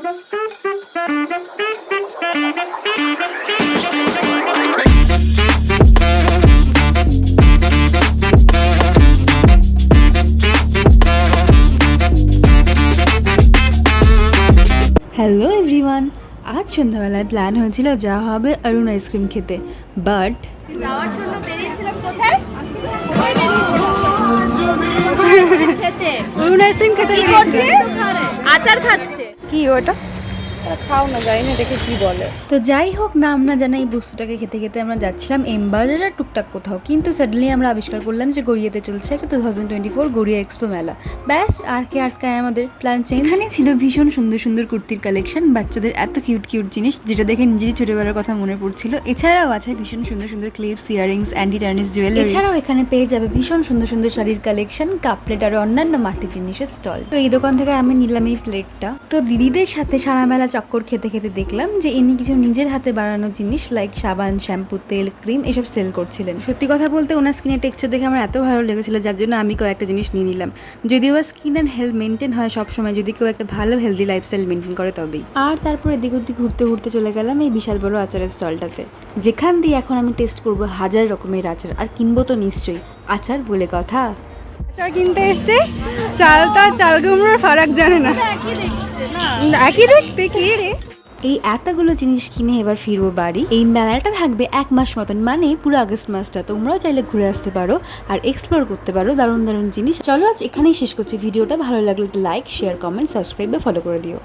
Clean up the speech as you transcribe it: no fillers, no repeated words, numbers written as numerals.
Hello everyone, আজ সন্ধ্যাবেলায় plan হয়েছিল যাওয়া হবে অরুণ আইসক্রিম খেতে, বাট যাওয়ার জন্য বেরিয়েছিলাম কোথায়? অরুণ আইসক্রিম খেতে কি করছে? আচার খাচ্ছে। কি ওটা? খাও না, যাই না দেখে কি বলে। তো যাই হোক, নাম না জানা এই বস্তুটাকে খেতে খেতে আমরা যাচ্ছিলাম এমবাজার আর টুকটাক কোথাও, কিন্তু সাডেনলি আমরা আবিষ্কার করলাম যে গড়িয়াতে চলছে একটা 2024 গড়িয়া এক্সপো মেলা। ব্যাস, আর কে আটকায় আমাদের প্ল্যান চেঞ্জ। এখানে ছিল ভীষণ সুন্দর সুন্দর কুর্তির কালেকশন, বাচ্চাদের এত কিউট কিউট জিনিস যেটা দেখে নিজেরই ছোটবেলার কথা মনে পড়ছিল। এছাড়াও আছে ভীষণ সুন্দর সুন্দর ক্লিপস, ইয়ারিংস, অ্যান্টি টার্নিস জুয়েলারি। এছাড়াও এখানে পেয়ে যাবে ভীষণ সুন্দর সুন্দর শাড়ির কালেকশন, কাপ প্লেট আর অন্যান্য মাটির জিনিসের স্টল। তো এই দোকান থেকে আমি নিলাম এই প্লেটটা। তো দিদিদের সাথে সারা মেলা চক্কর খেতে খেতে দেখলাম যে ইনি কিছু নিজের হাতে বানানো জিনিস লাইক সাবান, শ্যাম্পু, তেল, ক্রিম এসব সেল করছিলেন। সত্যি কথা বলতে ওনার স্কিনের টেক্সচার দেখে আমার এত ভালো লেগেছিল, যার জন্য আমি কয়েকটা জিনিস নিয়ে নিলাম। যদিও স্কিন অ্যান্ড হেলথ মেনটেন হয় সবসময়, যদি কেউ একটা ভালো হেলদি লাইফস্টাইল মেনটেন করে তবেই। আর তারপর এদিক ওদিক ঘুরতে ঘুরতে চলে গেলাম এই বিশাল বড় আচারের স্টলটাতে, যেখান দিয়ে এখন আমি টেস্ট করবো হাজার রকমের আচার, আর কিনবো তো নিশ্চয়ই। আচার বলে কথা, আচার কিনতে এসছে, চালটা চাল কুমড়োর ফারাক জানে না। একই দেখতে কি রে। এই এতগুলো জিনিস কিনে এবার ফিরবো বাড়ি। এই মেলাটা থাকবে 1 মাস মতন, মানে পুরো আগস্ট মাসটা। তোমরাও চাইলে ঘুরে আসতে পারো আর এক্সপ্লোর করতে পারো দারুণ দারুণ জিনিস। চলো আজ এখানেই শেষ করছি ভিডিওটা। ভালো লাগলে লাইক, শেয়ার, কমেন্ট, সাবস্ক্রাইব বা ফলো করে দিও।